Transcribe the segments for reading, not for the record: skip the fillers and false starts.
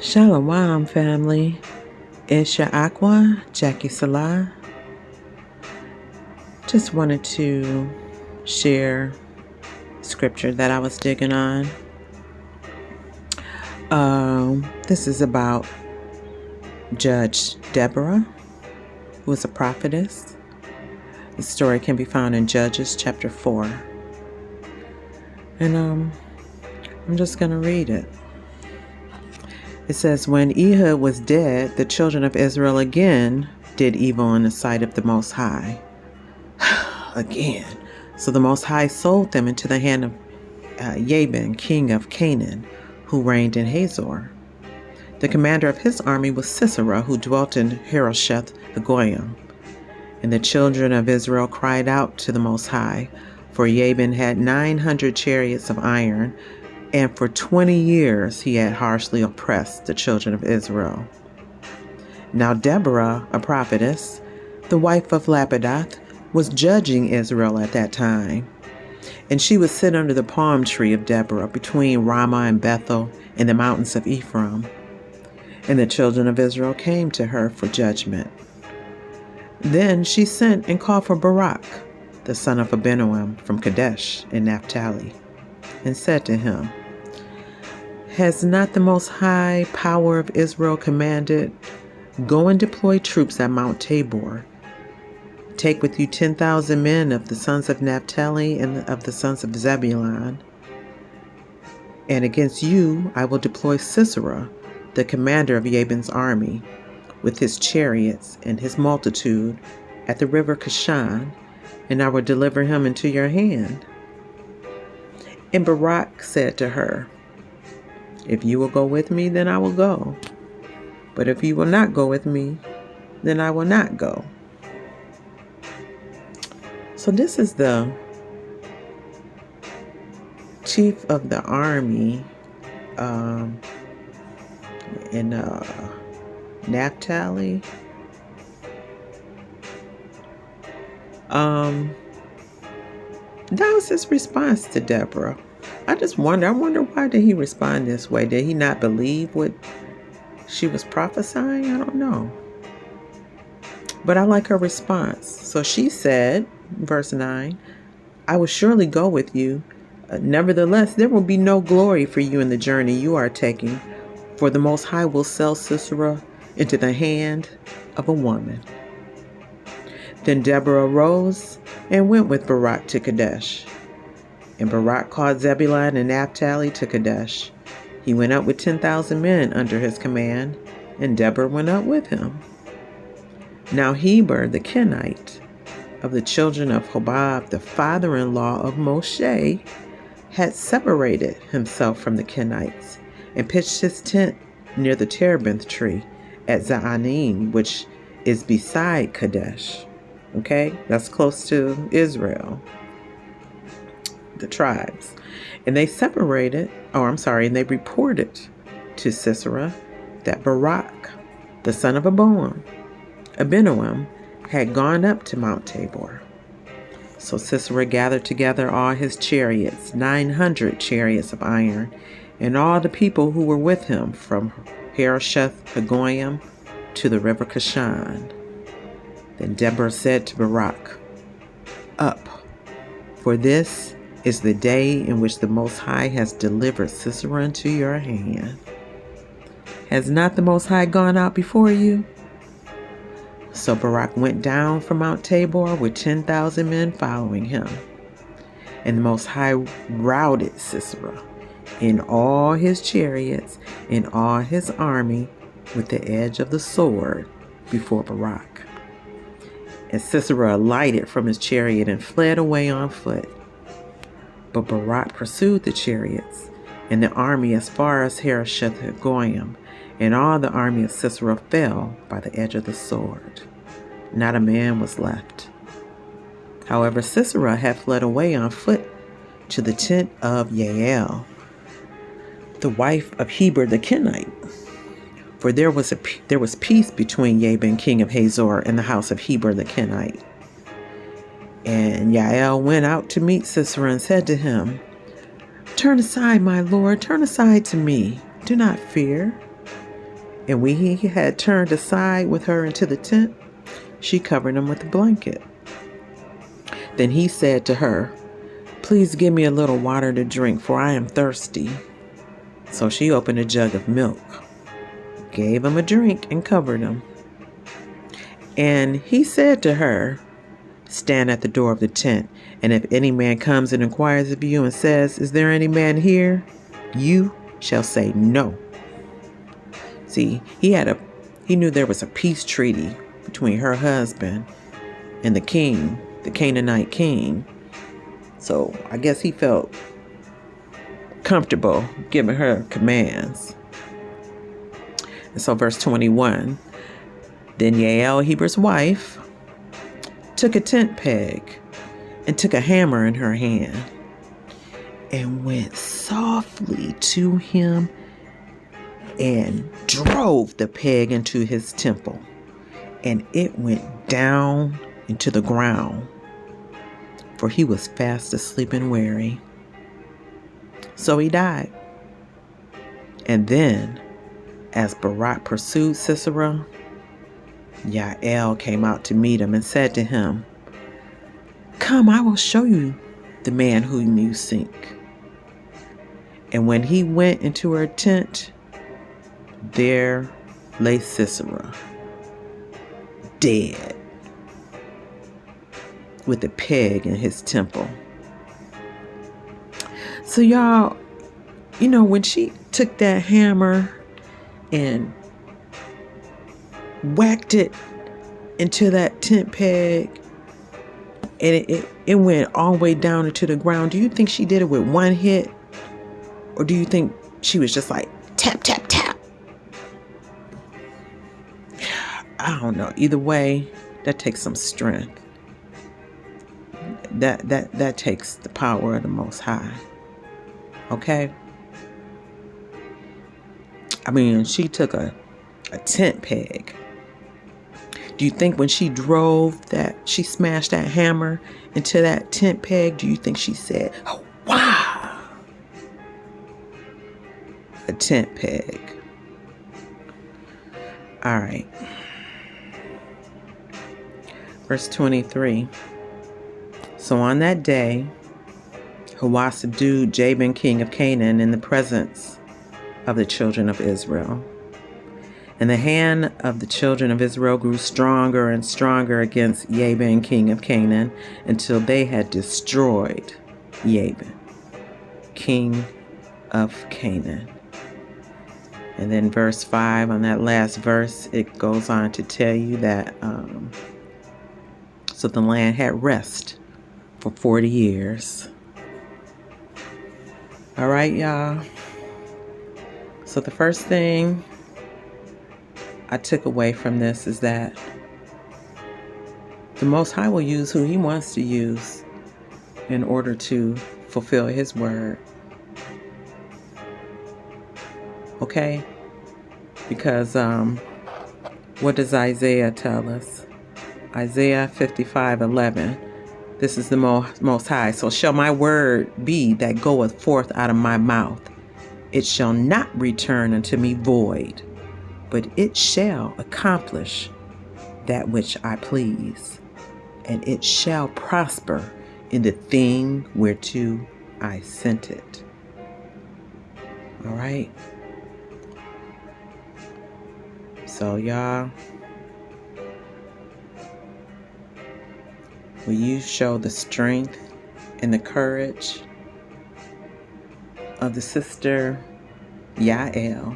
Shalom, family. It's your Aqua, Jackie Salah. Just wanted to share scripture that I was digging on. This is about Judge Deborah, who was a prophetess. The story can be found in Judges chapter 4. And I'm just going to read it. It says, when Ehud was dead, the children of Israel again did evil in the sight of the Most High. Again. So the Most High sold them into the hand of Jabin, king of Canaan, who reigned in Hazor. The commander of his army was Sisera, who dwelt in Harosheth Hagoyim. And the children of Israel cried out to the Most High, for Jabin had 900 chariots of iron, and for 20 years he had harshly oppressed the children of Israel. Now Deborah, a prophetess, the wife of Lapidoth, was judging Israel at that time. And she would sit under the palm tree of Deborah between Ramah and Bethel in the mountains of Ephraim. And the children of Israel came to her for judgment. Then she sent and called for Barak, the son of Abinoam, from Kadesh in Naphtali, and said to him, has not the Most High power of Israel commanded, go and deploy troops at Mount Tabor. Take with you 10,000 men of the sons of Naphtali and of the sons of Zebulun. And against you I will deploy Sisera, the commander of Jabin's army, with his chariots and his multitude at the river Kishon, and I will deliver him into your hand. And Barak said to her, if you will go with me, then I will go. But if you will not go with me, then I will not go. So this is the chief of the army in Naphtali. That was his response to Deborah. I wonder why did he respond this way? Did he not believe what she was prophesying? I don't know. But I like her response. So she said, verse 9, I will surely go with you. Nevertheless, there will be no glory for you in the journey you are taking, for the Most High will sell Sisera into the hand of a woman. Then Deborah arose and went with Barak to Kadesh. And Barak called Zebulun and Naphtali to Kadesh. He went up with 10,000 men under his command, and Deborah went up with him. Now Heber the Kenite, of the children of Hobab, the father-in-law of Moshe, had separated himself from the Kenites, and pitched his tent near the terebinth tree at Zaanim, which is beside Kadesh. Okay, that's close to Israel. The tribes. And they and they reported to Sisera that Barak, the son of Abinoam, had gone up to Mount Tabor. So Sisera gathered together all his chariots, 900 chariots of iron, and all the people who were with him from Harosheth Hagoyim to the river Kishon. Then Deborah said to Barak, up, for this is the day in which the Most High has delivered Sisera into your hand. Has not the Most High gone out before you? So Barak went down from Mount Tabor with 10,000 men following him. And the Most High routed Sisera in all his chariots and all his army with the edge of the sword before Barak. And Sisera alighted from his chariot and fled away on foot. But Barak pursued the chariots and the army as far as Harosheth Hagoyim, and all the army of Sisera fell by the edge of the sword. Not a man was left. However, Sisera had fled away on foot to the tent of Jael, the wife of Heber the Kenite. For there was peace between Jabin, king of Hazor, and the house of Heber the Kenite. And Jael went out to meet Sisera and said to him, turn aside, my lord, turn aside to me. Do not fear. And when he had turned aside with her into the tent, she covered him with a blanket. Then he said to her, "Please give me a little water to drink, for I am thirsty." So she opened a jug of milk, gave him a drink, and covered him. And he said to her, "Stand at the door of the tent, and if any man comes and inquires of you and says, 'Is there any man here?' you shall say no." See, he knew there was a peace treaty between her husband and the king, the Canaanite king. So I guess he felt comfortable giving her commands. And so verse 21, then Jael, Heber's wife, took a tent peg and took a hammer in her hand and went softly to him and drove the peg into his temple, and it went down into the ground, for he was fast asleep and weary. So he died. And then, as Barak pursued Sisera, Jael came out to meet him and said to him, "Come, I will show you the man whom you seek." And when he went into her tent, there lay Sisera, dead, with a peg in his temple. So y'all, when she took that hammer and whacked it into that tent peg, and it went all the way down into the ground, do you think she did it with one hit? Or do you think she was just like, tap, tap, tap? I don't know. Either way, that takes some strength. That takes the power of the Most High. Okay? I mean, she took a tent peg. Do you think when she she smashed that hammer into that tent peg, do you think she said, "Oh, wow"? A tent peg. All right. Verse 23. So on that day, Hawa subdued Jabin, king of Canaan, in the presence of the children of Israel. And the hand of the children of Israel grew stronger and stronger against Jabin, king of Canaan, until they had destroyed Jabin, king of Canaan. And then verse 5, on that last verse, it goes on to tell you that so the land had rest for 40 years. All right, y'all. So the first thing I took away from this is that the Most High will use who he wants to use in order to fulfill his word. Okay? Because what does Isaiah tell us? Isaiah 55:11. This is the Most High. So shall my word be that goeth forth out of my mouth. It shall not return unto me void, but it shall accomplish that which I please, and it shall prosper in the thing whereto I sent it. All right. So y'all, will you show the strength and the courage of the sister Jael,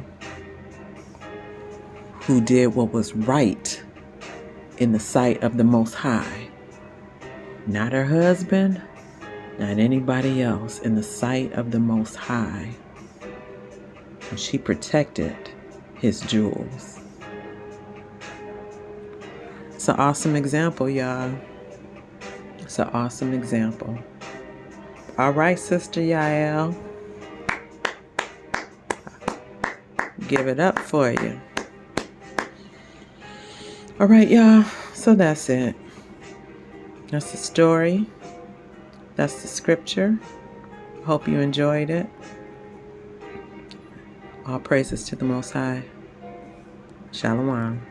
who did what was right in the sight of the Most High? Not her husband, not anybody else, in the sight of the Most High. And she protected his jewels. It's an awesome example, y'all. It's an awesome example. All right, Sister Jael. Give it up for you. All right, y'all. So that's it. That's the story. That's the scripture. Hope you enjoyed it. All praises to the Most High. Shalom.